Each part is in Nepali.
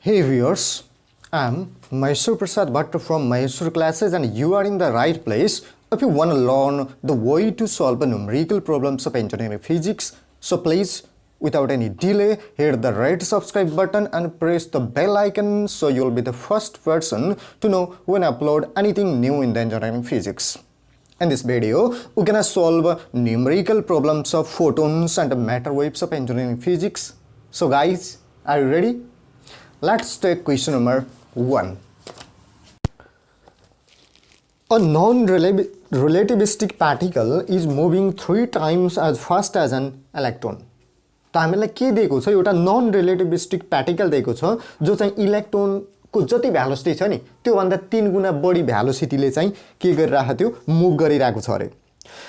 Hey viewers, I'm Maheshwar Prasad Bhatt from Maheshwar Classes and you are in the right place if you want to learn the way to solve the numerical problems of engineering physics. So please, without any delay, hit the red subscribe button and press the bell icon so you'll be the first person to know when I upload anything new in the engineering physics. In this video, we're gonna solve numerical problems of photons and matter waves of engineering physics. So guys, are you ready? Let's take question number 1. A non-relativistic particle is moving 3 times as fast as an electron. त हामीलाई के दिएको छ एउटा नन रिलेटिभिस्टिक पार्टिकल दिएको छ जो चाहिँ इलेक्ट्रोनको जति भेलोसिटी छ नि त्यो भन्दा 3 गुना बढी भेलोसिटीले चाहिँ के गरिरहेको थियो मुभ गरिरहेको छ अरे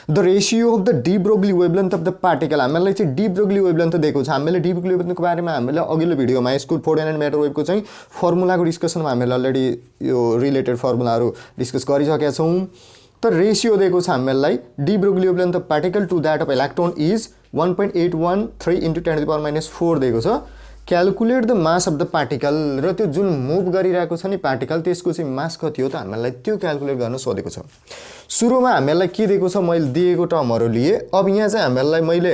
the ratio of the de Broglie wavelength of the particle हामीलाई चाहिँ डी ब्रोग्ली वेवलेन्थ दिएको छ हामीले डी ब्रोग्ली वेवलेन्थको बारेमा हामीले अघिल्लो भिडियोमा स्कुल फोर्डिनाइट म्याटर वेभको चाहिँ फर्मुलाको डिस्कसनमा हामीले अलरेडी यो रिलेटेड फर्मुलाहरू डिस्कस गरिसकेका छौं त रेशियो दिएको छ हामीलाई de Broglie wavelength of particle to that of electron is 1.813 into 10 to the power minus 4 दिएको छ calculate the mass of the particle र त्यो जुन मुभ गरिरहेको छ नि पार्टिकल त्यसको चाहिँ मास कति हो त हामीलाई त्यो क्याल्कुलेट गर्न सोधेको छ सुरुमा हामीलाई के दिएको छ मैले दिएको टर्महरु लिए अब यहाँ चाहिँ हामीलाई मैले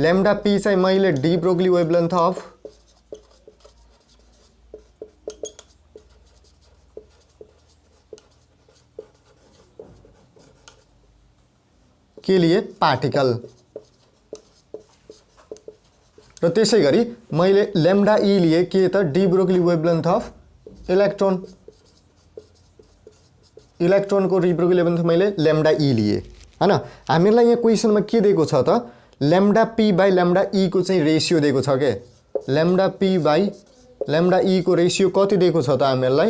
लेम्डा p चाहिँ मैले डी ब्रोग्ली वेवलेन्थ अफ के लिए पार्टिकल र त्यसैगरी मैले लेम्डा ई लिए के त डी ब्रोग्ली वेवलेन्थ अफ इलेक्ट्रोनको डी ब्रोग्ली वेवलेन्थ मैले लेम्डा ई लिए हैन हामीलाई यहाँ क्वेशनमा के दिएको छ त लेम्डा p बाइ लेम्डा ई को चाहिँ रेशियो दिएको छ के लेम्डा p बाइ लेम्डा ई को रेशियो कति दिएको छ त हामीलाई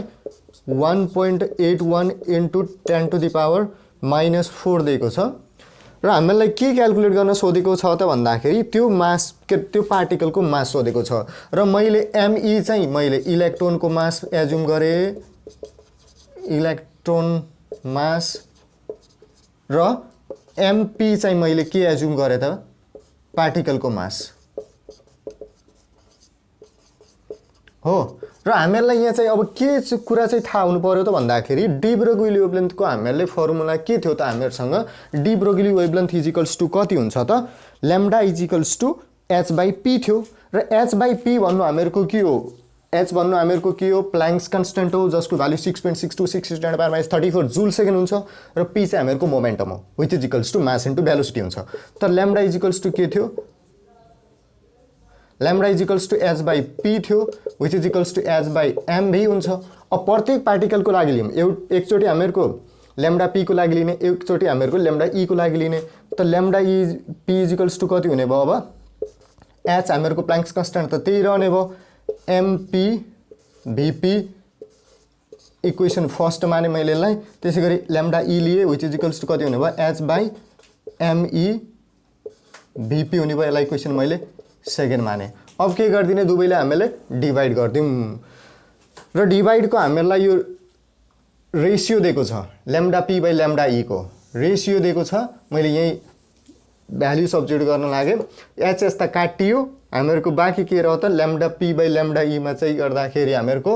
1.81 into 10 to the power minus 4 दिएको छ र हामीलाई के क्याल्कुलेट गर्न सोधेको छ त भन्दाखेरि त्यो मास त्यो पार्टिकलको मास सोधेको छ र मैले me चाहिँ मैले इलेक्ट्रोनको मास एज्युम गरे इलेक्ट्रोन मास र mp चाहिँ मैले के एज्युम गरे त पार्टिकलको मास हो र हामीलाई यहाँ चाहिँ अब के कुरा चाहिँ थाहा हुनु पर्यो त भन्दाखेरि डी ब्रोग्ली वेवलेन्थको हामीलाई फर्मुला के थियो त हामीहरुसँग de Broglie wavelength is equals to कति हुन्छ त lambda is equals to h by p थियो र h बाइ p भन्नु हामीहरुको के हो h भन्नु हामीहरुको के हो प्लाङ्क्स कन्स्टन्ट हो जसको value 6.626 10 to power -34 joule second हुन्छ र p चाहिँ हामीहरुको मोमेन्टम हो which is equals to mass into velocity हुन्छ त लेम्डा इज इक्वल्स टु के थियो lambda is equals to h by p थियो which is equals to h by mv हुन्छ अब प्रत्येक पार्टिकलको लागि लियौं एकचोटी हामीहरुको लेम्डा p को लागि लिने एकचोटी हामीहरुको लेम्डा e को लागि लिने त lambda p is equals to कति हुने भयो अब h हामीहरुको प्लाङ्क्स कन्स्टन्ट त त्यही रहने भयो mp vp इक्वेसन फर्स्ट माने मैले यसलाई त्यसैगरी लेम्डा e लिए व्हिच इज इक्वल्स टु कति हुने भयो h बाइ me vp हुने भयो यसलाई इक्वेसन मैले सेकेन्ड माने अब के गर्दिने दुवैले हामीले डिवाइड गर्दियौं र डिवाइड को हामीलाई यो रेशियो दिएको छ lambda p by lambda e को रेशियो दिएको छ मैले यही भ्यालु सब्स्टिट्युट गर्न लागे h यस्ता काटियो हामीहरुको बाँकी के रह्यो त lambda p by lambda e मा चाहिँ गर्दाखेरि हामीहरुको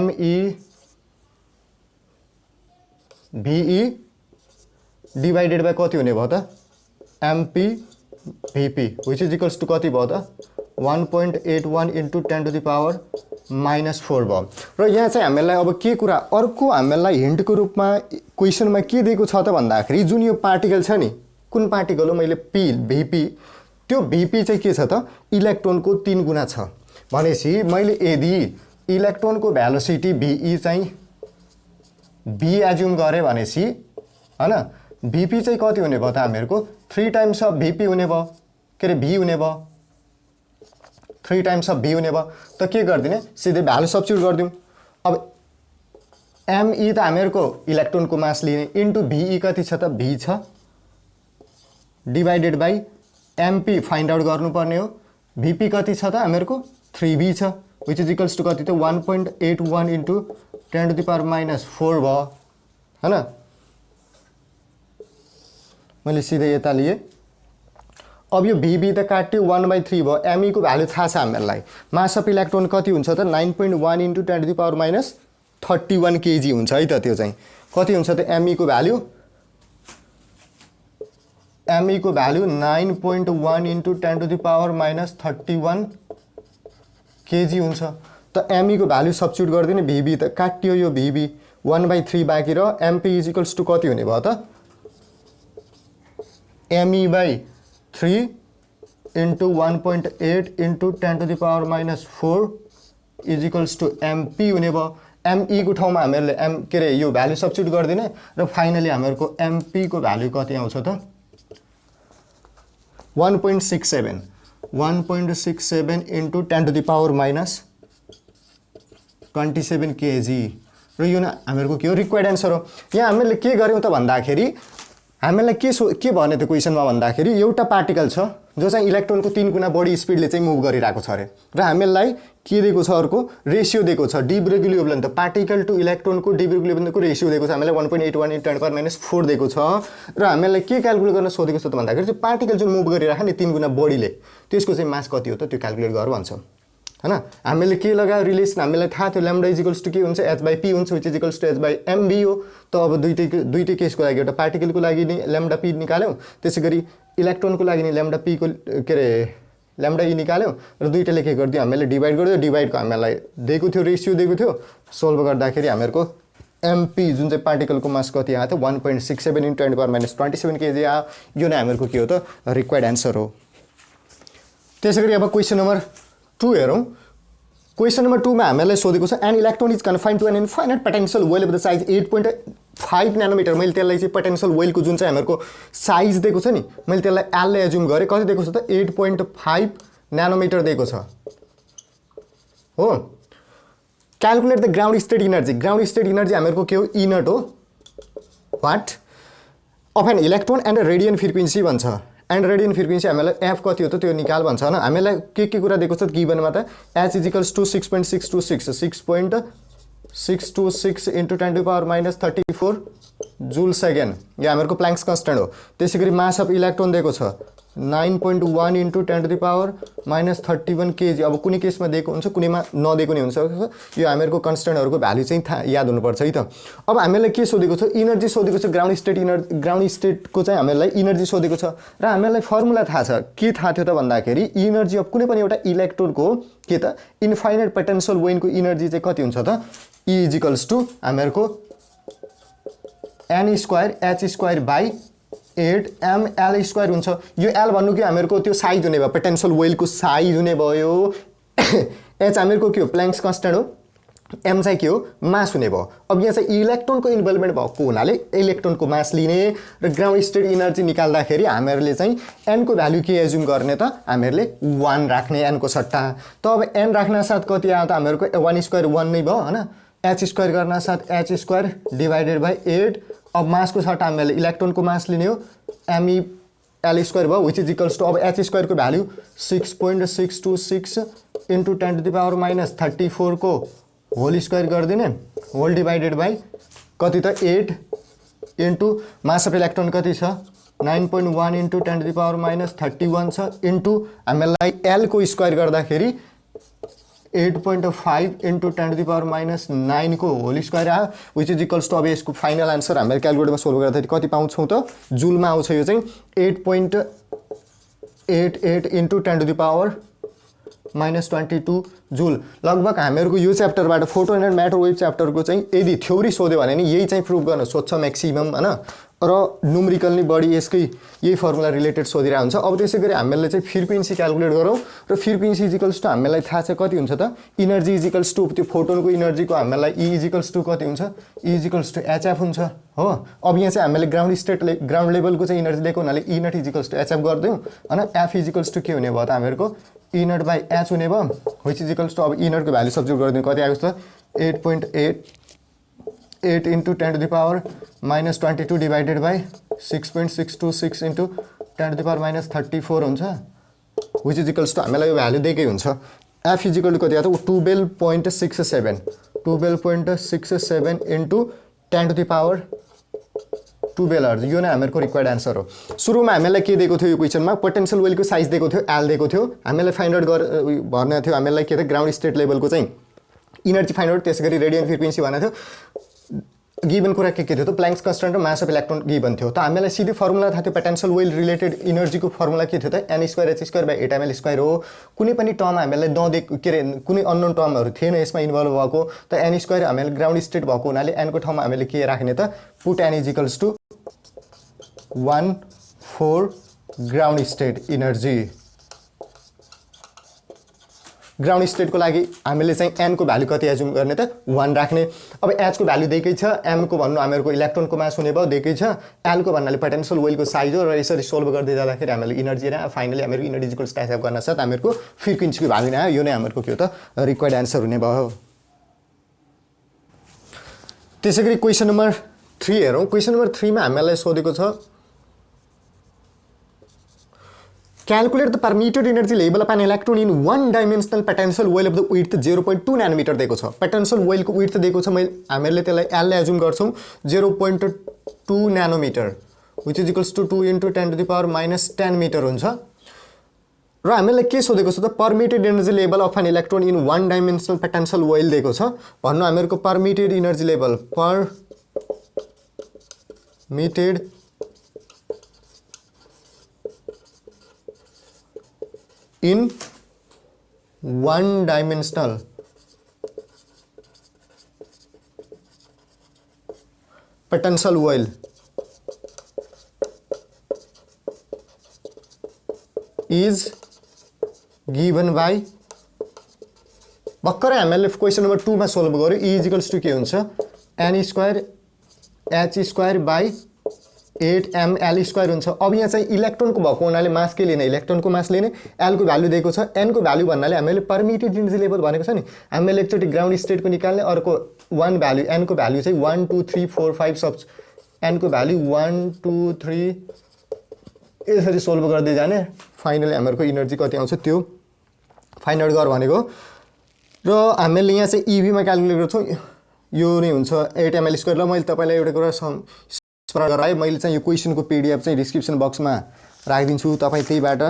me ve डिवाइडेड बाइ कति हुने भयो त mp vp which is equals to कति भयो त 1.81 into 10 to the power minus 4 भयो र यहाँ चाहिँ हामीलाई अब के कुरा अर्को हामीलाई हिन्टको रूपमा क्वेशनमा के दिएको छ त भन्दाखेरि जुन यो पार्टिकल छ नि कुन पार्टिकल हो मैले p vp त्यो vp चाहिँ के छ त इलेक्ट्रोनको 3 गुना छ भनेसी मैले यदि इलेक्ट्रोनको भेलोसिटी ve चाहिँ v एज्युम गरे भनेसी हैन vp चाहिँ कति हुने भयो त हामीहरुको 3 टाइम्स अफ vp हुने भयो के रे v हुने भयो 3 टाइम्स अफ v हुने भयो त के गर्दिने सिधै भ्यालु सब्स्टिट्युट गर्दियौ अब me त हामीहरुको इलेक्ट्रोनको मास लिने इन्टु ve कति छ त v छ divided by mp find out गर्नुपर्ने हो vp कति छ त हामीहरुको 3v छ व्हिच इज इक्वल्स टु कति त 1.81 इन्टु 10 टु द पावर -4 भयो हैन मैले सिधै यता लिए अब यो VB त काट्यो 1/3 भयो Me को भ्यालु थाहा छ हामीलाई मास अफ इलेक्ट्रोन कति हुन्छ त 9.1 × 10⁻31 kg हुन्छ है त त्यो चाहिँ कति हुन्छ त Me को भ्यालु Me को भ्यालु 9.1 × 10⁻31 kg हुन्छ त Me को भ्यालु सब्स्टिट्युट गर्दिने VB त काट्यो यो VB 1/3 बाँकी र MP = कति हुने भयो त Me/3 × 1.8 × 10⁻4 = MP हुने भयो Me को ठाउँमा हामीहरूले के अरे यो भ्यालु सब्स्टिट्युट गरिदिने र फाइनली हामीहरूको MP को भ्यालु कति आउँछ त 1.67 × 10⁻27 kg र यो हामीहरूको के हो रिक्वायर्ड एन्सर हो यहाँ हामीले के गर्यौं त भन्दाखेरि हामीलाई के भने त क्वेशनमा भन्दाखेरि एउटा पार्टिकल छ जो चाहिँ इलेक्ट्रोनको 3 गुणा बढी स्पिडले चाहिँ मुभ गरिरहेको छ रे र हामीलाई के दिएको छ अर्को रेशियो दिएको छ de Broglie equivalent particle to इलेक्ट्रोनको डी ब्रेगुलर इक्विभ्यालेन्टको रेशियो दिएको छ हामीलाई 1.81 × 10⁻⁴ दिएको छ र हामीलाई के क्याल्कुलेट गर्न सोधेको छ त भन्दाखेरि चाहिँ पार्टिकल जुन मुभ गरिरहेको नि 3 गुणा बढीले त्यसको चाहिँ मास कति हो त त्यो क्याल्कुलेट गर भन्छ हैन हामीले के लगायो रिलेसन हामीलाई थाहा थियो लैम्डा = के हुन्छ h/p हुन्छ which = h/mv हो त अब दुईटै केसको लागि एउटा पार्टिकलको लागि नि लैम्डा p निकाल्यौ त्यसैगरी इलेक्ट्रोनको लागि नि लैम्डा p को के रे लैम्डा e निकाल्यौ र दुईटैले के गर्दियो हामीले डिवाइड गर्दियो डिवाइडको हामीलाई दिएको थियो रेशियो दिएको थियो सोल्भ गर्दाखेरि हामीहरूको MP जुन चाहिँ पार्टिकलको मास कति आयो त 1.67 × 10⁻27 kg आयो यो नै हामीहरूको के हो त रिक्वायर्ड एन्सर हो त्यसैगरी अब क्वेशन नम्बर 2 हेरौं क्वेशन नम्बर 2 मा हामीलाई सोधेको छ an electron is confined to an infinite potential well of the size 8.5 nanometre मैले त्यसलाई चाहिँ पोटेन्शियल वेलको जुन चाहिँ हामीहरूको साइज दिएको छ नि मैले त्यसलाई एल ले एज्युम गरे कति दिएको छ त 8.5 नैनोमिटर दिएको छ हो calculate the ground state energy हामीहरूको के हो E नट हो what of an electron and radian frequency भन्छ एन्ड रेडियन फ्रिक्वेन्सी हामीलाई F कति हो त त्यो निकाल भन्छ हैन हामीलाई के कुरा दिएको छ गिभनमा त H = 6.626 6.626 × 10⁻34 जूल सेकेन्ड यो हामीहरूको प्लाङ्क्स कन्स्टेन्ट हो त्यसैगरी मास अफ इलेक्ट्रोन दिएको छ 9.1 × 10⁻31 kg अब कुनै केसमा दिएको हुन्छ कुनैमा नदिएको नि हुन्छ यो हामीहरूको कन्स्टेन्टहरुको भ्यालु चाहिँ याद हुनुपर्छ है त अब हामीलाई के सोधेको छ एनर्जी सोधेको छ ग्राउन्ड स्टेटको चाहिँ हामीलाई एनर्जी सोधेको छ र हामीलाई फर्मुला थाहा छ के थाहा थियो त भन्दाखेरि एनर्जी अफ कुनै पनि एउटा इलेक्ट्रोनको के त इन्फाइनाइट पोटेन्शियल वेनको एनर्जी चाहिँ कति हुन्छ त E = हामीहरूको n² h² 8 ml² हुन्छ यो l भन्नु के हामीहरूको त्यो साइज हुने भयो पोटेन्शियल वेलको साइज हुने भयो h हामीहरूको के हो प्लाङ्क्स कन्स्टेन्ट हो m चाहिँ के हो मास हुने भयो अब यहाँ चाहिँ इलेक्ट्रोनको इन्भल्भमेन्ट भएको हुनाले इलेक्ट्रोनको मास लिने र ग्राउन्ड स्टेट एनर्जी निकाल्दाखेरि हामीहरूले चाहिँ n को भ्यालु के एज्युम गर्ने त हामीहरूले 1 राख्ने n को सट्टा त अब n राख्न साथ कति आयो त हामीहरूको 1² 1 नै भयो हैन h² गर्न साथ h² / 8 अब मास को सट्टा हामीले इलेक्ट्रोनको मास लिने हो me l² भयो which = अब h² को भ्यालु 6.626 × 10⁻34 को होल स्क्वायर गरिदिने होल डिवाइडेड बाइ कति त 8 इन्टु मास अफ इलेक्ट्रोन कति छ 9.1 × 10⁻31 छ इन्टु हामीलाई l को स्क्वायर गर्दाखेरि 8.5 × 10⁻9 को होल स्क्वायर आयो which = अब यसको फाइनल आन्सर हामीले क्याल्कुलेटरमा सोल्भ गर्दाखेरि कति पाउँछौं त जुलमा आउँछ यो चाहिँ 8.88 × 10⁻22 जुल लगभग हामीहरूको यो च्याप्टरबाट फोटोन एन्ड म्याटर वेभ च्याप्टरको चाहिँ यदि थ्योरी सोध्यो भने नि यही चाहिँ प्रुभ गर्न सोध्छ म्याक्सिमम हैन र न्युमेरिकली बढी यसकै यही फर्मुला रिलेटेड सोधिरा हुन्छ अब त्यसैगरी हामीले चाहिँ फ्रिक्वेन्सी क्याल्कुलेट गरौँ र फ्रिक्वेन्सी = हामीलाई थाहा छ कति हुन्छ त एनर्जी = त्यो फोटोनको एनर्जीको हामीलाई E = कति हुन्छ E = hf हुन्छ हो अब यहाँ चाहिँ हामीले ग्राउन्ड लेभलको चाहिँ एनर्जी दिएको हुनाले E नट = hf गर्दियौ हैन F = के हुने भयो त हामीहरूको E नट / h हुने भयो which = अब E नट को भ्यालु सब्स्टिट्युट गरिदिनु कति आएको छ 8.8 × 10⁻22 डिवाइडेड बाइ 6.626 × 10⁻34 हुन्छ which = हामीलाई यो भ्यालु दिएकै हुन्छ F = कति आयो त 12.67 × 10⁻22 12 यो नै हामीहरूको रिक्वायर्ड एन्सर हो। सुरुमा हामीलाई के दिएको थियो यो क्वेसनमा पोटेन्शियल वेलको साइज दिएको थियो एल दिएको थियो, हामीलाई फाइन्ड आउट भर्न थियो हामीलाई के थियो ग्राउन्ड स्टेट लेभलको चाहिँ इनर्जी फाइन्ड आउट, त्यसै गरी रेडियन फ्रिक्वेन्सी भनेको थियो। गिभन कुरा के थियो त प्ल्याङ्क्स कन्स्ट्यान्ट र मास अफ इलेक्ट्रोन गिभन थियो। त हामीलाई सिधै फर्मुला थाहा थियो पोटेन्शियल वेल रिलेटेड इनर्जीको फर्मुला के थियो त n²h²/8ml² हो। कुनै पनि टर्म हामीलाई नदिएको के अरे कुनै अननोन टर्महरू थिएन यसमा इन्भल्भ भएको, त n² हामीले ग्राउन्ड स्टेट भएको हुनाले n को ठाउँमा हामीले के राख्ने त put n = 1/4 ground state energy. Ground स्टेटको लागि हामीले चाहिँ n को भ्यालु कति एज्युम गर्ने त 1 राख्ने। अब h को भ्यालु दिएकै छ, m को भन्नु हामीहरूको इलेक्ट्रोनको मास हुने भयो दिएकै छ, l को भन्नाले पोटेन्शियल वेलको साइज हो र यसरी सोल्भ गर्दै जाँदाखेरि हामीले इनर्जी र फाइनली हामीहरू इनर्जी इक्वल्स टाइप गर्न साथ हामीहरूको फ्रिक्वेन्सीको भ्यालु नै आयो। यो नै हामीहरूको के हो त रिक्वायर्ड एन्सर हुने भयो। त्यसै गरी क्वेसन नम्बर 3 हेरौँ। क्वेसन नम्बर 3 मा हामीलाई सोधेको छ Calculate the permitted energy level of an electron in one dimensional potential well of the width 0.2 nanometer दिएको छ। पोटेन्शियल वेलको विड्थ दिएको छ, हामीले त्यसलाई एल ले एज्युम गर्छौँ 0.2 nanometre which is equals to 2 × 10⁻⁻10 metre हुन्छ। र हामीलाई के सोधेको छ त permitted energy level of an electron in one dimensional potential well दिएको छ। भन्नु हामीहरूको permitted energy level permitted in one dimensional potential well is given by भर्खरै हामीले क्वेसन नम्बर 2 मा सोल्भ गर्यो E = के हुन्छ n²h²/8ml² हुन्छ। अब यहाँ चाहिँ इलेक्ट्रोनको भएको हुनाले मास के लिने इलेक्ट्रोनको मास लिने, एल को भ्यालु दिएको छ, एन को भ्यालु भन्नाले हामीले परमिटेड एनर्जी लेभल भनेको छ नि, हामीले एकचोटि ग्राउन्ड स्टेटको निकाल्ने, अर्को 1 भ्यालु एन को भ्यालु चाहिँ 1 2 3 4 5 सब एन को भ्यालु 1 2 3 यसरी सोल्भ गर्दै जाने, फाइनली हामीहरूको इनर्जी कति आउँछ त्यो फाइन्ड आउट गर भनेको। र हामीले यहाँ चाहिँ इभी मा क्याल्कुलेट गर्छौँ, यो नै हुन्छ 8ml²। ल मैले तपाईलाई एउटा कुरा गराएँ, मैले चाहिँ यो क्वेसनको पीडीएफ चाहिँ डिस्क्रिप्सन बक्समा राखिदिन्छु, तपाईँ त्यहीबाट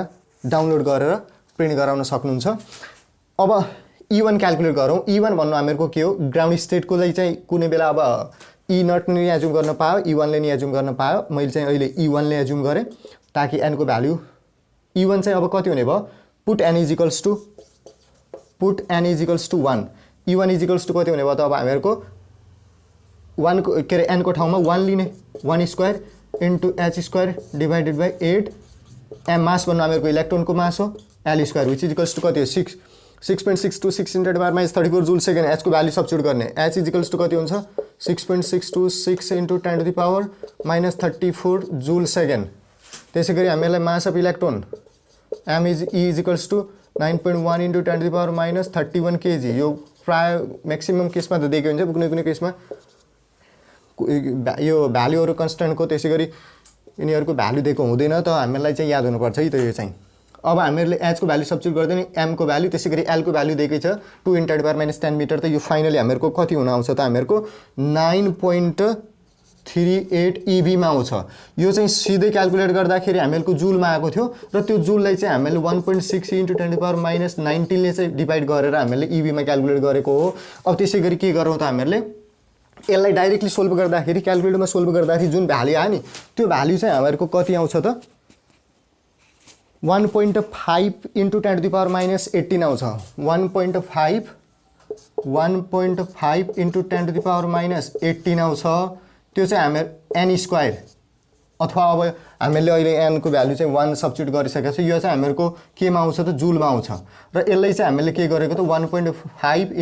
डाउनलोड गरेर प्रिन्ट गराउन सक्नुहुन्छ। अब E1 क्याल्कुलेट गरौँ। E1 भन्नु हामीहरूको के हो ग्राउन्ड स्टेटको लागि चाहिँ कुनै बेला अब E0 नि एज्युम गर्न पायो, E1 ले नि एज्युम गर्न पायो, मैले चाहिँ अहिले E1 ले एज्युम गरेँ ताकि n को भ्यालु E1 चाहिँ अब कति हुने भयो पुट n = 1 E1 = कति हुने भयो त अब हामीहरूको 1 को के अरे n को ठाउँमा 1 लिने 1² × h² डिवाइडेड बाई 8 m मास भन्नु हामीहरूको इलेक्ट्रोनको मास हो l² which is equals to कति हो 6.626 × 10⁻34 जुल सेकेन्ड। h को भ्यालु सब्स्टिट्युट गर्ने h = कति हुन्छ 6.626 × 10⁻34 जुल सेकेन्ड। त्यसै गरी हामीलाई मास of electron m is E = 9.1 × 10⁻31 kg। यो प्राय म्याक्सिमम केसमा त दिएको हुन्छ, कुनै कुनै केसमा यो भ्यालुहरू कन्स्ट्यान्टको त्यसै गरी यिनीहरूको भ्यालु दिएको हुँदैन, त हामीलाई चाहिँ याद हुनुपर्छ है त यो चाहिँ। अब हामीले h को भ्यालु सब्स्टिट्युट गर्दैन, m को भ्यालु त्यसै गरी l को भ्यालु दिएकै छ 2 × 10⁻10 मिटर, त यो फाइनली हामीहरूको कति हुन आउँछ त हामीहरूको 9.38 EV मा आउँछ। यो चाहिँ सिधै क्याल्कुलेट गर्दाखेरि हामीहरूको जुलमा आएको थियो र त्यो जुललाई चाहिँ हामीले 1.6 × 10⁻19 ले चाहिँ डिभाइड गरेर हामीले EV मा क्याल्कुलेट गरेको हो। अब त्यसै गरी के गरौँ त हामीले यसलाई डाइरेक्टली सोल्भ गर्दाखेरि क्याल्कुलेटरमा सोल्भ गर्दाखेरि जुन भ्यालु आयो नि त्यो भ्यालु चाहिँ हामीहरूको कति आउँछ त 1.5 × 10⁻18 आउँछ। 1.5 × 10⁻18 आउँछ। त्यो चाहिँ हामी n² अथवा अब हामीले अहिले n को भ्यालु चाहिँ 1 सब्स्टिट्युट गरिसकेको छ, यो चाहिँ हामीहरूको केमा आउँछ त जुलमा आउँछ। र यसलाई चाहिँ हामीले के गरेको त 1.5 ×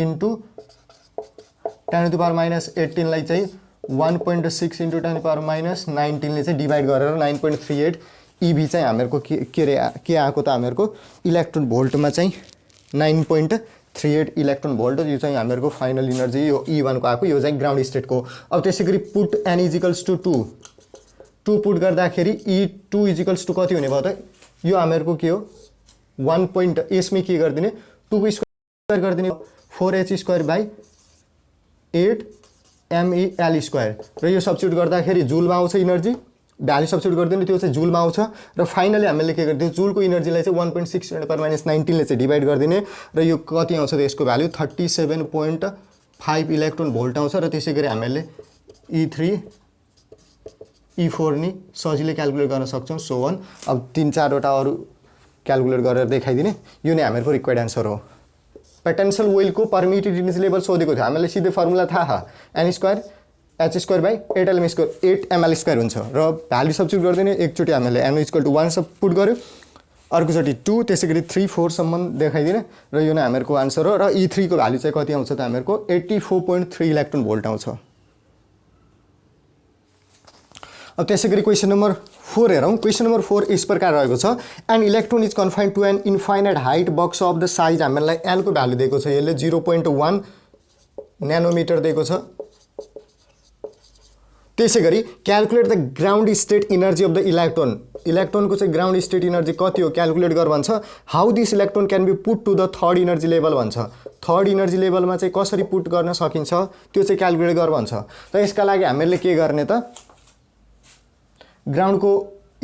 10⁻18 लाई चाहिँ 1.6 × 10⁻19 ले चाहिँ डिभाइड गरेर 9.38 EV चाहिँ हामीहरूको के आएको त हामीहरूको इलेक्ट्रोन भोल्टमा चाहिँ 9.38 इलेक्ट्रोन भोल्ट। यो चाहिँ हामीहरूको फाइनल इनर्जी यो E1 को आएको, यो चाहिँ ग्राउन्ड स्टेटको। अब त्यसै गरी पुट n = 2 पुट गर्दाखेरि E2 = कति हुने भयो त यो हामीहरूको के हो 1. यसमै के गरिदिने 2 को स्क्वायर गरिदिने 4h² / 8 MEL स्क्वायर र यो सब्स्टिट्युट गर्दाखेरि जुलमा आउँछ इनर्जी, भ्यालु सब्स्टिट्युट गरिदिनु त्यो चाहिँ जुलमा आउँछ र फाइनली हामीले के गरिदियो जुलको इनर्जीलाई चाहिँ 1.6 × 10⁻19 ले चाहिँ डिभाइड गरिदिने र यो कति आउँछ त यसको भ्यालु 37.5 इलेक्ट्रोन भोल्ट आउँछ र त्यसै गरी हामीले E3 E4 नि सजिलै क्याल्कुलेट गर्न सक्छौँ सो अन। अब 3-4 वटा अरू क्याल्कुलेट गरेर देखाइदिने, यो नै हामीहरूको रिक्वायर्ड एन्सर हो। पोटेन्शियल वेलको परमिटेड इनर्जी लेभल सोधेको थियो, हामीलाई सिधै फर्मुला थाहा n square h square by 8 ml square हुन्छ र भ्यालु सब्स्टिट्युट गरिदिने। एकचोटि हामीले n = 1 सब पुट गर्यो, अर्कोचोटि 2, त्यसै गरी 3, 4 सम्म देखाइदिने र यो नै हामीहरूको आन्सर हो। र E3 को भ्यालु चाहिँ कति आउँछ त हामीहरूको 84.3 इलेक्ट्रोन भोल्ट आउँछ। अब त्यसै गरी क्वेसन नम्बर 4 हेरौँ। क्वेसन नम्बर 4 इस प्रकार रहेको छ, an electron is confined to an infinite height box of the size, हामीलाई एल को भ्यालु दिएको छ, यसले 0.1 नैनोमिटर दिएको छ। त्यसै गरी calculate the ground state energy of the electron, इलेक्ट्रोनको चाहिँ ग्राउन्ड स्टेट इनर्जी कति हो क्याल्कुलेट गर भन्छ। How this electron can be put to the third energy level भन्छ, थर्ड इनर्जी लेभलमा चाहिँ कसरी पुट गर्न सकिन्छ त्यो चाहिँ क्याल्कुलेट गर भन्छ। र यसका लागि हामीले के गर्ने त, ग्राउन्डको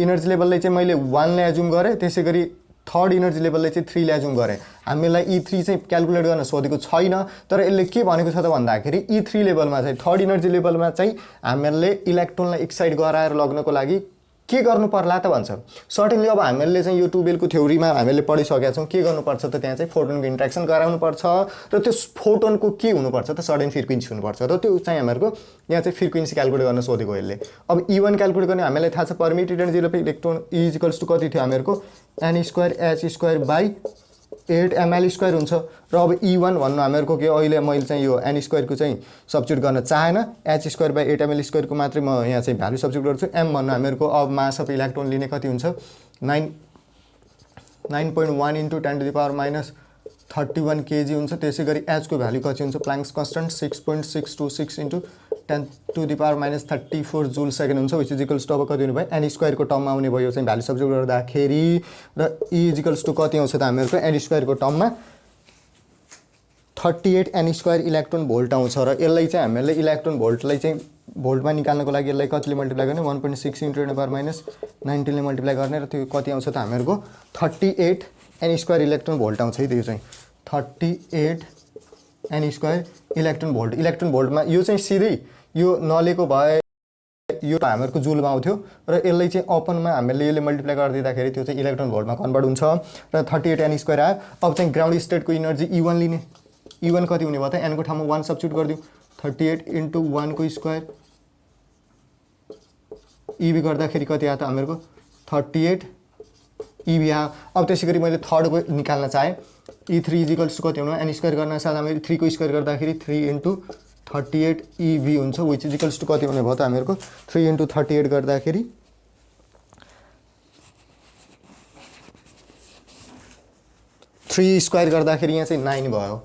इनर्जी लेभललाई चाहिँ मैले 1 ले एज्युम गरेँ, त्यसै गरी थर्ड इनर्जी लेभललाई चाहिँ 3 ले एज्युम गरेँ। हामीलाई E3 चाहिँ क्याल्कुलेट गर्न सोधेको छैन, तर यसले के भनेको छ त भन्दाखेरि E3 लेभलमा चाहिँ थर्ड इनर्जी लेभलमा चाहिँ हामीले इलेक्ट्रोनलाई एक्साइट गराएर लग्नको लागि के गर्नु पर्ला त भन्छ। सर्टेनली अब हामीले चाहिँ यो टुवेलको थ्योरीमा हामीले पढिसकेका छौँ के गर्नुपर्छ त, त्यहाँ चाहिँ फोटोनको इन्ट्रेक्सन गराउनुपर्छ र त्यो फोटोनको के हुनुपर्छ त, सडन फ्रिक्वेन्सी हुनुपर्छ र त्यो चाहिँ हामीहरूको यहाँ चाहिँ फ्रिक्वेन्सी क्याल्कुलेट गर्न सोधेको यसले। अब E1 क्याल्कुलेट गर्ने हामीलाई थाहा छ permitted energy of electron E = कति थियो हामीहरूको n square h square by 8 ml square हुन्छ। र अब E1 भन्नु हामीहरूको के, अहिले मैले चाहिँ यो n स्क्वायरको चाहिँ सब्स्टिट्युट गर्न चाहेन, h स्क्वायर बाई 8 ml स्क्वायरको मात्रै म यहाँ चाहिँ भ्यालु सब्स्टिट्युट गर्छु। m भन्नु हामीहरूको अब मास अफ इलेक्ट्रोन लिने कति हुन्छ 9.1 × 10⁻31 kg हुन्छ। त्यसै गरी h को भ्यालु कति हुन्छ, प्लाङ्क्स कन्स्टेन्ट 6.626 × 10⁻34 जुल सेकेन्ड हुन्छ, विच इज इक्वल्स टु अब कति हुने भयो n स्क्वायरको टर्ममा आउने भयो चाहिँ भ्यालु सब्स्टिट्युट गर्दाखेरि। र E = कति आउँछ त हामीहरूको n स्क्वायरको टर्ममा 38 n square electron volt आउँछ। र यसलाई चाहिँ हामीले इलेक्ट्रोन भोल्टलाई चाहिँ भोल्टमा निकाल्नको लागि यसलाई कतिले मल्टिप्लाई गर्ने 1.6 × 10⁻19 ले मल्टिप्लाई गर्ने र त्यो कति आउँछ त हामीहरूको 38 n स्क्वायर इलेक्ट्रोन भोल्ट आउँछ है। त्यो चाहिँ 38 n square electron volt, electron भोल्टमा यो चाहिँ सिधै यो नलेको भए यो हामीहरूको जुलमा आउँथ्यो र यसलाई चाहिँ ओपनमा हामीले यसले मल्टिप्लाई गरिदिँदाखेरि त्यो चाहिँ इलेक्ट्रोन भोल्टमा कन्भर्ट हुन्छ र 38 n स्क्वायर आयो। अब चाहिँ ग्राउन्ड स्टेटको इनर्जी E1 लिने, E1 कति हुने भयो त, n को ठाउँमा 1 सब्स्टिट्युट गरिदिउँ, 38 × 1 को स्क्वायर EB गर्दाखेरि कति आयो त हामीहरूको 38 EB आयो। अब त्यसै गरी मैले थर्डको निकाल्न चाहेँ, E3 = कति हुनु, n स्क्वायर गर्न साथ हामीले 3 को स्क्वायर गर्दाखेरि 3 × 38 EB हुन्छ, विच इज इक्वल्स टु कति हुने भयो त हामीहरूको 3 × 38 गर्दाखेरि 3 स्क्वायर गर्दाखेरि यहाँ चाहिँ 9 भयो,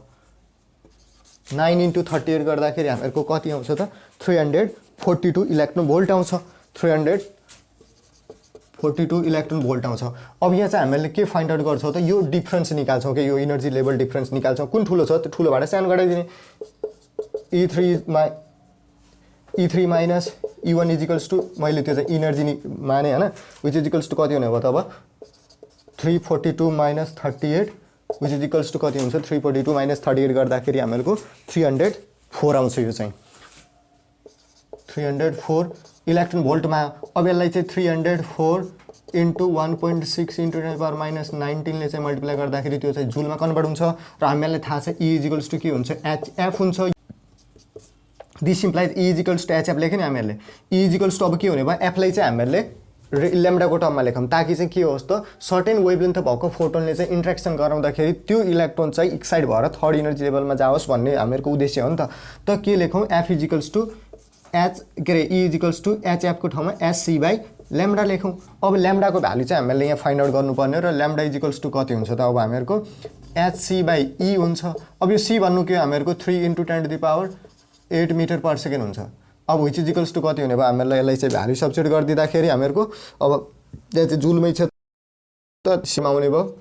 9 × 38 गर्दाखेरि हामीहरूको कति आउँछ त 342 इलेक्ट्रोन भोल्ट आउँछ, 342 इलेक्ट्रोन भोल्ट आउँछ। अब यहाँ चाहिँ हामीले के फाइन्ड आउट गर्छौँ त, यो डिफ्रेन्स निकाल्छौँ कि यो इनर्जी लेभल डिफ्रेन्स निकाल्छौँ, कुन ठुलो छ त्यो ठुलोबाट सानो घटाइदिने। E3 minus E1 is to मैले त्यो चाहिँ इनर्जी माने होइन, विच इज इक्वल्स टु कति हुने भयो त अब 342 minus 38 which is equals to कति हुन्छ 342 माइनस 38 गर्दाखेरि हामीहरूको 304 आउँछ। यो चाहिँ 304 इलेक्ट्रोन भोल्टमा। अब यसलाई चाहिँ 304 × 1.6 × 10⁻19 ले चाहिँ मल्टिप्लाई गर्दाखेरि त्यो चाहिँ जुलमा कन्भर्ट हुन्छ र हामीलाई थाहा छ E = के हुन्छ HF हुन्छ। दिस इम्प्लाइज E = HF लेख्यो नि हामीहरूले, E = अब के हुने भयो एफलाई चाहिँ हामीहरूले ल्याम्डाको टर्ममा लेखौँ ताकि चाहिँ के होस् त सर्टेन वेभलेन्थ भएको फोटोनले चाहिँ इन्ट्रेक्सन गराउँदाखेरि त्यो इलेक्ट्रोन चाहिँ एक्साइट भएर थर्ड इनर्जी लेभलमा जाओस् भन्ने हामीहरूको उद्देश्य हो नि त। त के लेखौँ F = H के अरे E = HF को ठाउँमा HC/λ लेखौँ। अब ल्याम्डाको भ्यालु चाहिँ हामीले यहाँ फाइन्ड आउट गर्नुपर्ने र ल्याम्डा = कति हुन्छ त अब हामीहरूको HC/E हुन्छ। अब यो C भन्नु के हो हामीहरूको 3 × 10⁸ मिटर पर सेकेन्ड हुन्छ। अब विच इज इक्वल्स टु कति हुने भयो हामीलाई यसलाई चाहिँ भ्यालु सब्स्टिट्युट गरिदिँदाखेरि हामीहरूको अब यहाँ चाहिँ जुलमै छ त सीमा आउने भयो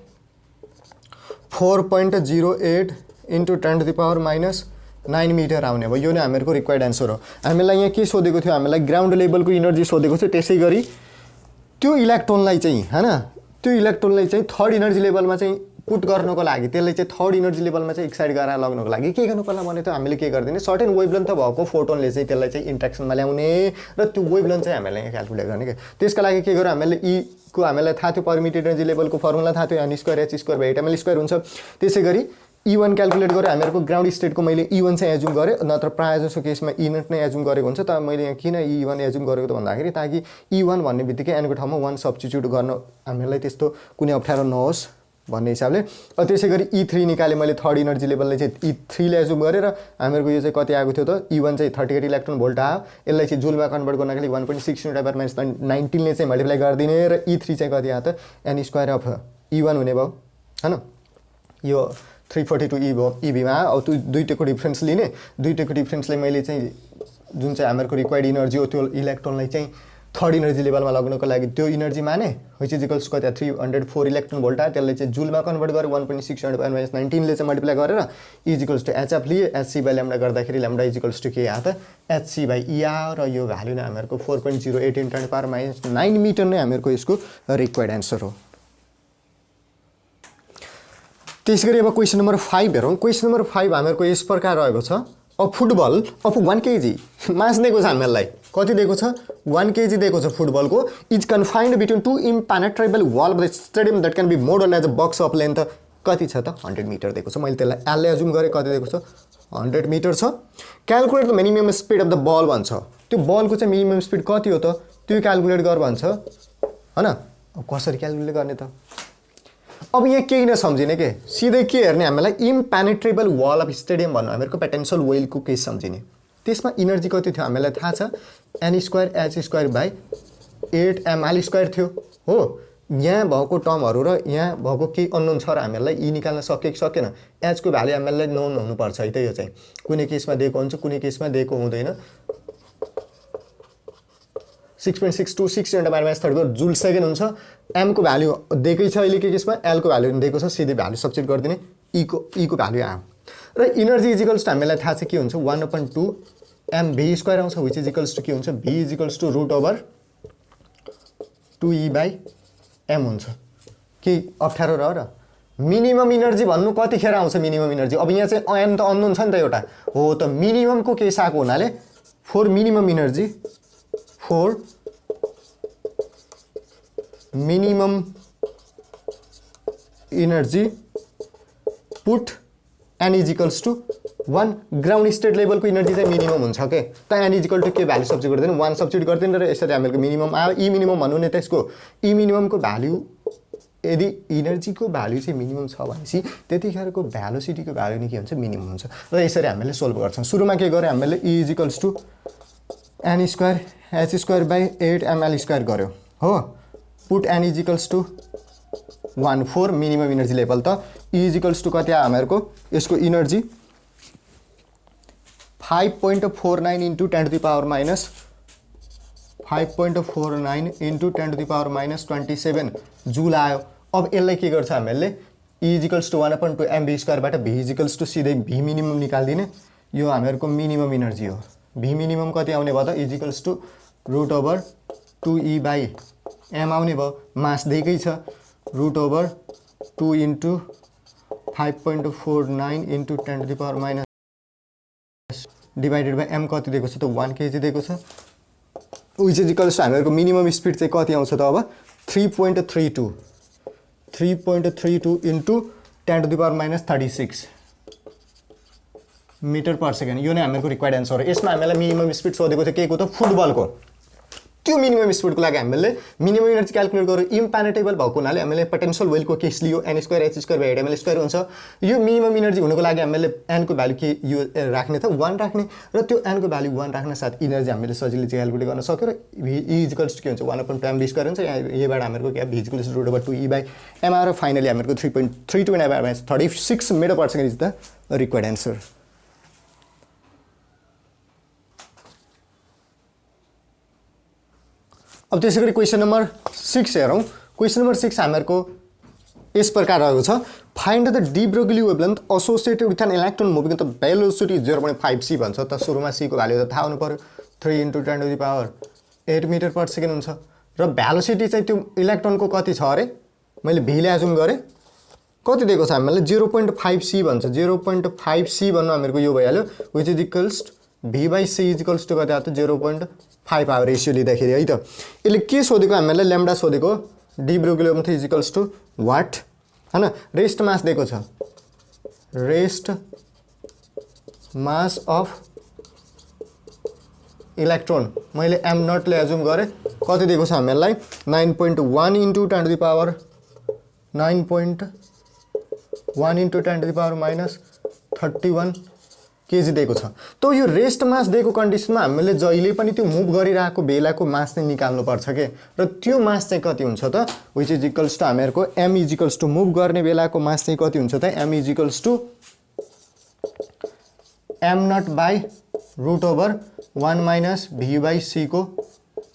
4.08 × 10⁻ 9 मिटर आउने भयो। यो नै हामीहरूको रिक्वायर्ड एन्सर हो। हामीलाई यहाँ के सोधेको थियो, हामीलाई ग्राउन्ड लेभलको इनर्जी सोधेको थियो। त्यसै गरी त्यो इलेक्ट्रोनलाई चाहिँ हैन, त्यो इलेक्ट्रोनलाई चाहिँ थर्ड इनर्जी लेभलमा चाहिँ पुट गर्नको लागि, त्यसलाई चाहिँ थर्ड इनर्जी लेभलमा चाहिँ एक्साइट गराएर लग्नको लागि के गर्नु पर्ला भने त हामीले के गर्दिने, सर्टेन वेभलेन्थ भएको फोटोनले चाहिँ त्यसलाई चाहिँ इन्ट्र्याक्सनमा ल्याउने र त्यो वेभलेन्थ चाहिँ हामीले यहाँ क्याल्कुलेट गर्ने के। त्यसका लागि के गर्यो, हामीले ई को हामीलाई थाहा थियो, परमिटेड एनर्जी लेभलको फर्मुला थाहा थियो, n²h²/8ml² हुन्छ। त्यसै गरी E1 क्याल्कुलेट गरेँ। हामीहरूको ग्राउन्ड स्टेटको मैले E1 चाहिँ एजुम गरेँ, नत्र प्रायः जसो केसमा E0 नै एजुम गरेको हुन्छ। तर मैले यहाँ किन E1 एजुम गरेको त भन्दाखेरि ताकि E1 भन्ने बित्तिकै n को ठाउँमा 1 सब्स्टिट्युट गर्न हामीलाई त्यस्तो कुनै अप्ठ्यारो नहोस् भन्ने हिसाबले। त्यसै गरी E3 निकालेँ मैले, थर्ड इनर्जी लेभलले चाहिँ E3 ले एजुम गरेर हामीहरूको यो चाहिँ कति आएको थियो त, E1 चाहिँ 38 इलेक्ट्रोन भोल्ट आयो। यसलाई चाहिँ जुलमा कन्भर्ट गर्नको लागि 1.6 × 10⁻19 ले चाहिँ मल्टिप्लाई गरिदिने र E3 चाहिँ कति आयो त, n² हुने भयो हैन। यो 342 EV मा अब त्यो दुईटैको डिफरेन्स लिने, दुईटैको डिफरेन्सले मैले चाहिँ जुन चाहिँ हामीहरूको रिक्वायर्ड इनर्जी हो त्यो इलेक्ट्रोनलाई चाहिँ थर्ड इनर्जी लेभलमा लग्नको लागि त्यो इनर्जी माने, विच इज इक्वल्स कति 304 इलेक्ट्रोन भोल्ट आयो। त्यसलाई चाहिँ जुलमा कन्भर्ट गरेर 1.6 × 10⁻19 ले चाहिँ मल्टिप्लाई गरेर इज इक्वल्स टु HF लिए, HC/λ गर्दाखेरि λ इज इक्वल्स टु के आयो त, HC/E आयो। र यो भ्यालु नै हामीहरूको 4.08 × 10⁻9 मिटर नै हामीहरूको यसको रिक्वायर्ड एन्सर हो। त्यसै गरी अब क्वेसन नम्बर 5 हेरौँ। क्वेसन नम्बर 5 हामीहरूको यस प्रकार रहेको छ, अ फुटबल अफ 1 kg मास दिएको छ हामीलाई, कति दिएको छ, 1 kg दिएको छ फुटबलको, is confined between two impenetrable wall of the stadium that can be model as a box of length, कति छ त 100 मिटर दिएको छ। मैले त्यसलाई एलले एजुम गरेँ, कति दिएको छ 100 मिटर छ। Calculate the minimum speed of the ball भन्छ, त्यो बलको चाहिँ मिनिमम स्पिड कति हो त त्यो क्यालकुलेट गर भन्छ हैन। अब कसरी क्यालकुलेट गर्ने त, अब यहाँ केही नसम्झिने के, सिधै के हेर्ने, हामीलाई इम्पेनेट्रेबल वाल अफ स्टेडियम भन्नु हामीहरूको पोटेन्शियल वेलको केस सम्झिने। त्यसमा इनर्जी कति थियो हामीलाई थाहा छ, n²h²/8ml² थियो हो। यहाँ भएको टर्महरू र यहाँ भएको केही अननोन छ र हामीलाई यी निकाल्न सक्यो कि सकेन, एच को भ्यालु हामीलाई नोन हुनुपर्छ है त। यो चाहिँ कुनै केसमा दिएको हुन्छ, कुनै केसमा दिएको हुँदैन। 6.626 × 10⁻³ जुल सेकेन्ड हुन्छ। एम को भ्यालु दिएकै छ अहिले के केसमा, एल को भ्यालु दिएको छ, सिधै भ्यालु सब्स्टिट्युट गरिदिने, ई को भ्यालु आयो। र इनर्जी इज इक्वल्स टु हामीलाई थाहा छ के हुन्छ, 1/2 mv² आउँछ, विच इज इक्वल्स टु के हुन्छ, v is equals to √/2E/m हुन्छ। के अप्ठ्यारो रह र मिनिमम इनर्जी भन्नु कतिखेर आउँछ मिनिमम इनर्जी। अब यहाँ चाहिँ एन त अननोन छ नि त एउटा हो, त मिनिममको केस आएको हुनाले for minimum energy, for minimum energy put n is equals to 1, ground state लेभलको इनर्जी चाहिँ मिनिमम हुन्छ के, त n इज इक्वल टु के भ्यालु सब्स्टिट्युट गरिदिनु, 1 सब्स्टिट्युट गरिदिनु र यसरी हामीहरूको मिनिमम आयो। ई मिनिमम भन्नु नि त्यसको, ई मिनिममको भ्यालु यदि इनर्जीको भ्यालु चाहिँ मिनिमम छ भनेपछि त्यतिखेरको भ्यालोसिटीको भ्यालु नै के हुन्छ, मिनिमम हुन्छ। र यसरी हामीले सोल्भ गर्छौँ। सुरुमा के गऱ्यो हामीले, E is equals to n²h²/8ml² गर्यो हो, put n is equals to 1, 4 minimum energy level, त ई इज इक्वल्स टु कति आयो हामीहरूको, यसको इनर्जी 5.49 × 10⁻⁻, 5.49 × 10⁻⁻27 जुल आयो। अब यसलाई के गर्छ हामीले, ई इज इक्वल्स टु 1/2 mv²बाट v इज इक्वल्स टु सिधै v मिनिमम निकालिदिने, यो हामीहरूको मिनिमम इनर्जी हो। v मिनिमम कति आउने भयो त, इज इक्वल्स टु √/2E/m आउने भयो। मास दिएकै छ, √/2 × 5.49 × 10⁻⁻, डिभाइडेड बाई m कति दिएको छ त 1 kg दिएको छ, विच इज इक्वल्स टु हामीहरूको मिनिमम स्पिड चाहिँ कति आउँछ त अब 3.32 × 10⁻36 मिटर पर सेकेन्ड। यो नै हामीहरूको रिक्वायर्ड एन्सर हो। यसमा हामीलाई मिनिमम स्पिड सोधेको थियो के को त, फुटबलको। त्यो मिनिमम स्पिडको लागि हामीले मिनिमम इनर्जी क्याल्कुलेट गर्यो। इम्पेनेटेबल भएको हुनाले हामीले पोटेन्शियल वेलको केस लियो, n²h²/8ml² हुन्छ। यो मिनिमम इनर्जी हुनुको लागि हामीले n को भ्यालु के यो राख्ने त 1 राख्ने, र त्यो n को भ्यालु 1 राख्न साथ इनर्जी हामीले सजिलै क्याल्कुलेट गर्न सक्यो। र ई इज इक्वल्स टु के हुन्छ, 1/2 mv² हुन्छ। यहीबाट हामीहरूको के v is equals to √/2E/m आएर फाइनली हामीहरूको 3.32 × 10⁻36 metre per second is the required answer. अब त्यसै गरी क्वेसन नम्बर 6 हेरौँ। क्वेसन नम्बर 6 हामीहरूको यस प्रकार रहेको छ, find the de Broglie wavelength associated with an electron moving the velocity 0.5c भन्छ त सुरुमा c को भ्यालु त थाहा हुनु पर्यो 3 × 10⁻8 मिटर पर सेकेन्ड हुन्छ र भेलोसिटी चाहिँ त्यो इलेक्ट्रोनको कति छ अरे मैले v ले एजुम गरे कति दिएको छ हामीलाई 0.5c भन्छ 0.5c भन्नु हामीहरुको यो भइहाल्यो which is equals v/c is equals to कति आयो त 0.5 आयो रेशियो लिँदाखेरि है त यसले के सोधेको हामीलाई ल्याम्डा सोधेको de Broglie wavelength is equals to what हैन रेस्ट मास दिएको छ रेस्ट मास अफ इलेक्ट्रोन मैले m नट ले एजुम गरे कति दिएको छ हामीलाई 9.1 * 10 to the power 9.1 * 10 to the power -31 KG दिएको छ त यो रेस्ट मास दिएको कन्डिसनमा हामीले जहिले पनि त्यो मुभ गरिरहेको बेलाको मास चाहिँ निकाल्नु पर्छ के र त्यो मास चाहिँ कति हुन्छ त व्हिच इज इक्वल्स टु हामीहरुको m is equals to move गर्ने बेलाको मास चाहिँ कति हुन्छ त m is equals to m naught by √1 - v/c को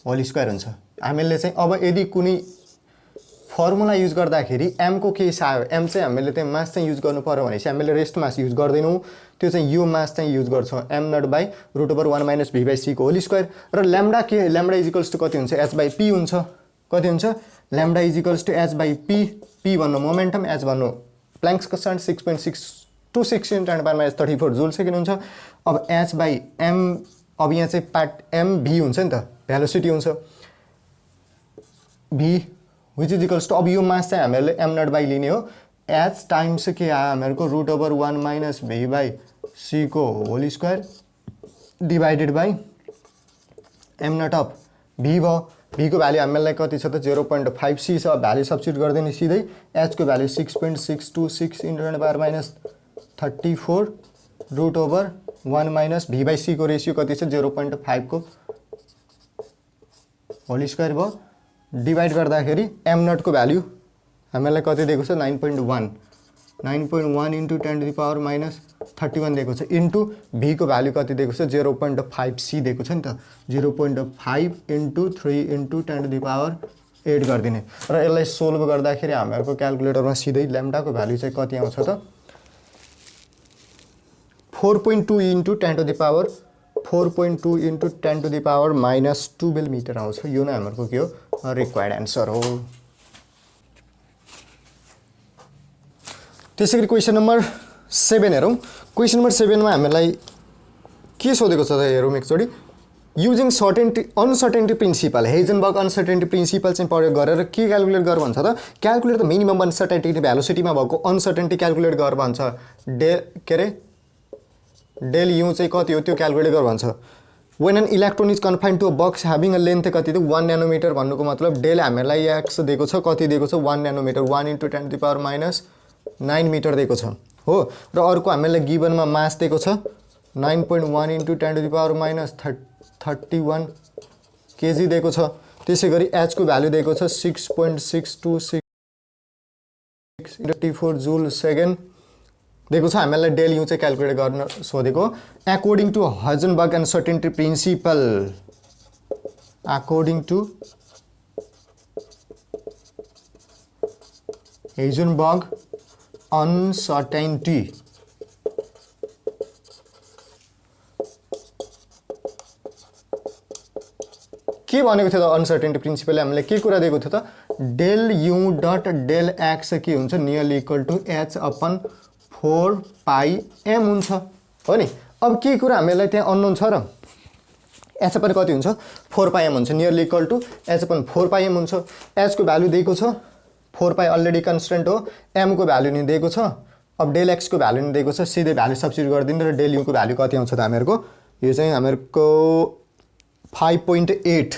होल स्क्वायर हुन्छ हामीले चाहिँ अब यदि कुनै फर्मुला युज गर्दाखेरि m को के आयो m चाहिँ हामीले त्यहाँ मास चाहिँ युज गर्नु पर्यो भनेपछि हामीले रेस्ट मास युज गर्दैनौ त्यो चाहिँ यो मास चाहिँ युज गर्छौं m नट बाइ √1 - v/c को होल स्क्वायर र ल्याम्डा के ल्याम्डा इज इक्वल्स टु कति हुन्छ h/p हुन्छ कति हुन्छ lambda is equals to h/p p भन्नु मोमेन्टम h भन्नु प्लैंक्स कांस्टेंट 6.626 × 10⁻34 जूल सेकेन्ड हुन्छ अब h/m अब यहाँ चाहिँ पार्ट m v हुन्छ नि त भेलोसिटी हुन्छ v which is equals to अब यो मास चाहिँ हामीले m नट बाइ लिने हो h टाइम्स के आयो हामीहरुको √1 - v/c को whole square divided by m naught of v भयो v को भ्यालु हामीलाई कति छ त 0.5c छ भ्यालु सब्स्टिट्युट गर्दैन सिधै h को भ्यालु 6.626 × 10⁻34 √1 - v/c को रेशियो कति छ 0.5 को होल स्क्वायर भयो डिवाइड गर्दाखेरि m नट को भ्यालु हामीलाई कति दिएको छ 9.1 * 10 टु द पावर -31 दिएको छ इन्टु v को भ्यालु कति दिएको छ 0.5c दिएको छ नि त 0.5 * 3 * 10 टु द पावर 8 गर्दिने र यसलाई सोल्भ गर्दाखेरि हामीहरुको क्याल्कुलेटरमा सिधै ल्याम्डा को भ्यालु चाहिँ कति आउँछ त 4.2 * 10 to the power 4.2 * 10 to the power -12 metre आउँछ यो नै हामीहरुको के हो रिक्वायर्ड आन्सर हो त्यसैगरी क्वेशन नम्बर 7 हेरौं क्वेशन नम्बर 7 मा हामीलाई के सोधेको छ त हेरौं एकचोटी using uncertainty principle Heisenberg uncertainty principle चाहिँ प्रयोग गरेर के क्याल्कुलेट गर भन्छ त क्याल्कुलेट द मिनिमम अनसर्टेनिटी भेलोसिटीमा भएको अनसर्टेनिटी क्याल्कुलेट गर भन्छ डेल यु चाहिँ कति हो त्यो क्याल्कुलेट गर भन्छ when an electron is confined to a box having a length कति त 1 नैनोमिटर भन्नुको मतलब डेल हामीलाई x दिएको छ कति दिएको छ 1 नैनोमिटर 1 * 10 टु द पावर -9 मिटर दिएको छ हो र अर्को हामीलाई गिवनमा मास दिएको छ 9.1 * 10 टु द पावर -31 केजी दिएको छ त्यसैगरी h को भ्यालु दिएको छ 6.626 × 10⁻34 जूल सेकेन्ड दिएको छ हामीलाई डेल यु चाहिँ क्याल्कुलेट गर्न सोधेको according to Heisenberg uncertainty principle according to Heisenberg uncertainty के भनेको थियो त अनसर्टेनिटी प्रिन्सिपलले हामीले के कुरा दिएको थियो त del u dot del x के हुन्छ nearly equal to h upon 4 pi m हुन्छ हो नि अब के कुरा हामीलाई त्यहाँ अननोन छ र h अपन कति हुन्छ 4 पाई m हुन्छ nearly equal to h upon 4 pi m हुन्छ h को भ्यालु दिएको छ 4 पाई अलरेडी कन्स्टेन्ट हो m को भ्यालु नि दिएको छ अब डेल x को भ्यालु नि दिएको छ सिधै भ्यालु सब्स्टिट्युट गर्दिनु र डेल यु को भ्यालु कति आउँछ त हामीहरुको यो चाहिँ हामीहरुको 5.8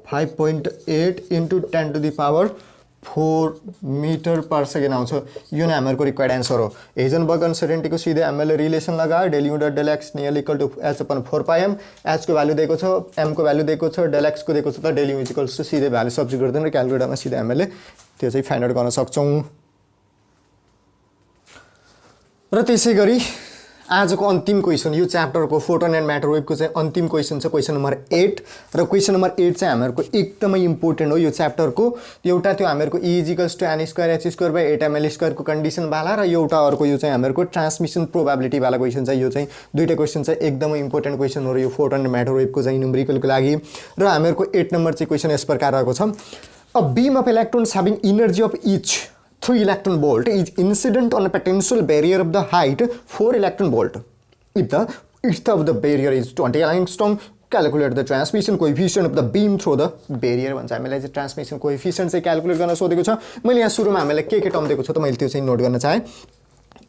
* 10 to the power 4 metre per second आउँछ यो नै हामीहरुको रिक्वायर्ड आन्सर हो हेजनबर्ग अनसर्टेनिटीको सिधै हामीले रिलेसन लगायो del u dot del x nearly equal to h upon 4 pi m h को भ्यालु दिएको छ m को भ्यालु दिएको छ डेल x को दिएको छ त del u is equals to सिधै भ्यालु सब्स्टिट्युट गर्दैन र क्याल्कुलेटरमा सिधै हामीले त्यो चाहिँ फाइन्ड आउट गर्न सक्छौं र त्यसैगरी आजको अन्तिम क्वेसन यो च्याप्टरको फोटोन एन्ड म्याटर वेभको चाहिँ अन्तिम क्वेसन छ क्वेसन नम्बर 8 र क्वेसन नम्बर 8 चाहिँ हामीहरूको एकदमै इम्पोर्टेन्ट हो यो च्याप्टरको। एउटा त्यो हामीहरूको E equals to n square h square by 8ml स्क्वायरको कन्डिसनवाला र एउटा अर्को यो चाहिँ हामीहरूको ट्रान्समिसन प्रोबेबिलिटीवाला क्वेसन चाहिँ यो चाहिँ दुईटा क्वेसन चाहिँ एकदमै इम्पोर्टेन्ट क्वेसन हो र यो फोटोन एन्ड म्याटर वेभको चाहिँ न्युमेरिकलको लागि। र हामीहरूको 8 नम्बर चाहिँ क्वेसन यस प्रकार रहेको छ। A beam of electrons having energy of each 3 electron volt is incident on a potential barrier of the height 4 electron volt. If the width of the barrier is 20 angstrom, calculate the transmission coefficient of the beam through the barrier भन्छ। हामीलाई चाहिँ ट्रान्समिसन कोएफिसिएन्ट चाहिँ क्याल्कुलेट गर्न सोधेको छ। मैले यहाँ सुरुमा हामीलाई के टर्म दिएको छ त मैले त्यो चाहिँ नोट गर्न चाहे।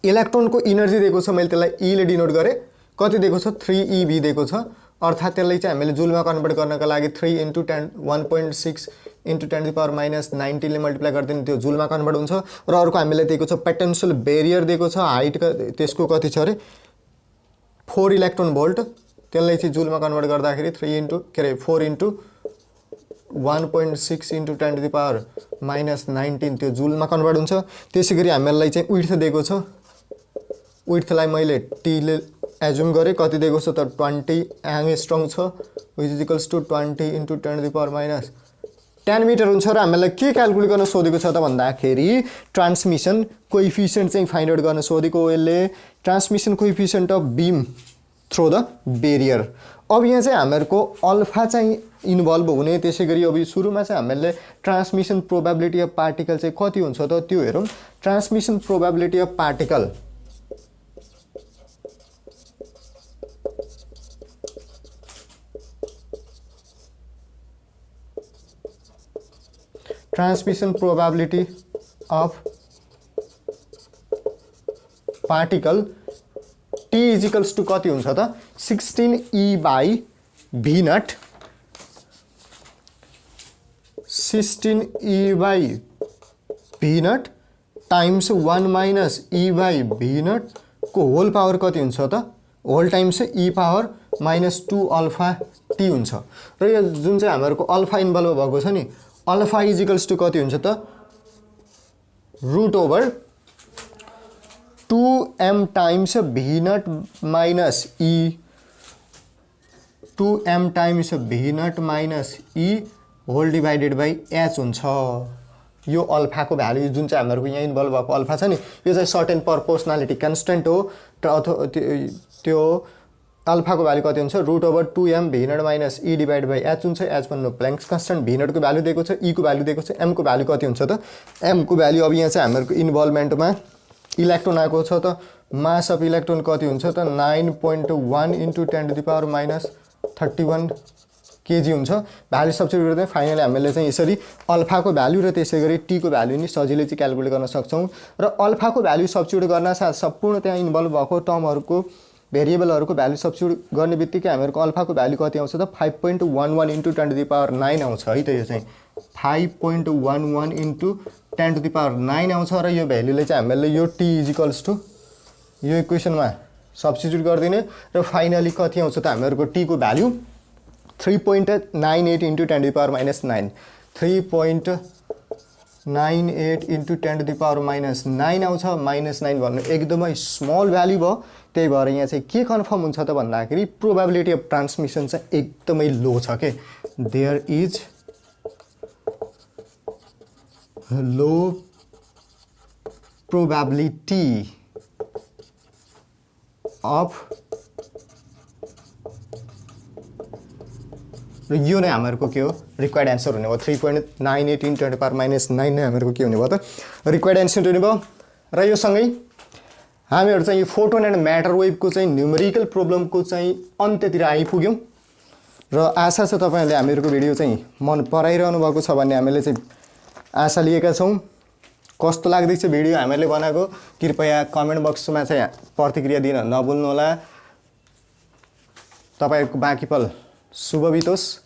इलेक्ट्रोनको इनर्जी दिएको छ, मैले त्यसलाई E ले डिनोट गरेँ। कति दिएको छ 3eV दिएको छ, अर्थात् त्यसलाई चाहिँ हामीले जुलमा कन्भर्ट गर्नका लागि 3 × 1.6 × 10⁻⁹ ले मल्टिप्लाई गरिदिनु त्यो जुलमा कन्भर्ट हुन्छ। र अर्को हामीले दिएको छ पोटेन्शियल बेरियर दिएको छ, हाइट त्यसको कति छ अरे 4 इलेक्ट्रोन भोल्ट, त्यसलाई चाहिँ जुलमा कन्भर्ट गर्दाखेरि 4 × 1.6 × 10⁻⁹ त्यो जुलमा कन्भर्ट हुन्छ। त्यसैगरी हामीलाई चाहिँ विड्थ दिएको छ, विड्थलाई मैले टी ले एज्युम गरेँ, कति दिएको छ त 20 एङ्स्ट्रम छ, which is equals to 20 × 10⁻10 metre हुन्छ। र हामीलाई के क्याल्कुलेट गर्न सोधेको छ त भन्दाखेरि ट्रान्समिसन कोएफिसिएन्ट चाहिँ फाइन्ड आउट गर्न सोधेको यसले, transmission coefficient of beam through the barrier. अब यहाँ चाहिँ हामीहरूको अल्फा चाहिँ इन्भल्भ हुने। त्यसै गरी अब सुरुमा चाहिँ हामीले ट्रान्समिसन प्रोबेबिलिटी अफ पार्टिकल चाहिँ कति हुन्छ त त्यो हेरौँ। Transmission probability of particle transmission probability of particle T equals to कति हुन्छ त 16e/v0 16e/v0 टाइम्स 1 - e/v0 को होल पावर कति हुन्छ त whole times e power -2 alpha t हुन्छ। र यो जुन चाहिँ हामीहरूको अल्फा इन्भल्भ भएको छ नि, अल्फा इजिकल्स टु कति हुन्छ त √2m times v0 - e 2m times v0 - e whole divided by h हुन्छ। यो अल्फाको भ्यालु जुन चाहिँ हामीहरूको यहाँ इन्भल्भ भएको अल्फा छ नि, यो चाहिँ सर्टेन प्रोपोर्सनालिटी कन्स्टेन्ट हो। अथवा त्यो अल्फाको भ्यालु कति हुन्छ √2m v0 - e divide by h हुन्छ। h भन्नु प्ल्याङ्क्स कन्स्टेन्ट, v0 को भ्यालु दिएको छ, e को भ्यालु दिएको छ, m को भ्यालु कति हुन्छ त m को भ्यालु अब यहाँ चाहिँ हामीहरूको इन्भल्भमेन्टमा इलेक्ट्रोन आएको छ त मास अफ इलेक्ट्रोन कति हुन्छ त 9.1 × 10⁻31 kg हुन्छ। भ्यालु सब्स्टिट्युट गर्दा फाइनली हामीले चाहिँ यसरी अल्फाको भ्यालु र त्यसै गरी टी को भ्यालु नि सजिलै चाहिँ क्याल्कुलेट गर्न सक्छौँ। र अल्फाको भ्यालु सब्स्टिट्युट गर्न साथ सम्पूर्ण त्यहाँ इन्भल्भ भएको टर्महरूको भेरिएबलहरूको भ्यालु सब्स्टिट्युट गर्ने बित्तिकै हामीहरूको अल्फाको भ्यालु कति आउँछ त 5.11 × 10⁻9 आउँछ है त। यो चाहिँ 5.11 × 10⁻9 आउँछ। र यो भ्यालुले चाहिँ हामीले यो टी इजिकल्स टु यो इक्वेसनमा सब्स्टिट्युट गरिदिने र फाइनली कति आउँछ त हामीहरूको टी को भ्यालु 3.98 × 10⁻9 3.98 × 10⁻9 आउँछ। -9 भन्नु एकदमै स्मल भ्यालु भयो, त्यही भएर यहाँ चाहिँ के कन्फर्म हुन्छ त भन्दाखेरि प्रोबेबिलिटी अफ ट्रान्समिसन चाहिँ एकदमै लो छ के। There is low probability of, र यो नै हामीहरूको के हो रिक्वायर्ड एन्सर हुने भयो। 3.98 × 10⁻9 नै हामीहरूको के हुने भयो त रिक्वायर्ड एन्सर हुने भयो। र यो सँगै हामीहरू चाहिँ यो फोटोन एन्ड म्याटर वेभको चाहिँ न्युमेरिकल प्रब्लमको चाहिँ अन्त्यतिर आइपुग्यौँ। र आशा छ तपाईँहरूले हामीहरूको भिडियो चाहिँ मन पराइरहनु भएको छ भन्ने हामीले चाहिँ आशा लिएका छौँ। कस्तो लाग्दैछ भिडियो हामीले बनाएको कृपया कमेन्ट बक्समा चाहिँ प्रतिक्रिया दिन नभुल्नुहोला। तपाईँहरूको बाँकी पल शुभ बितोस्।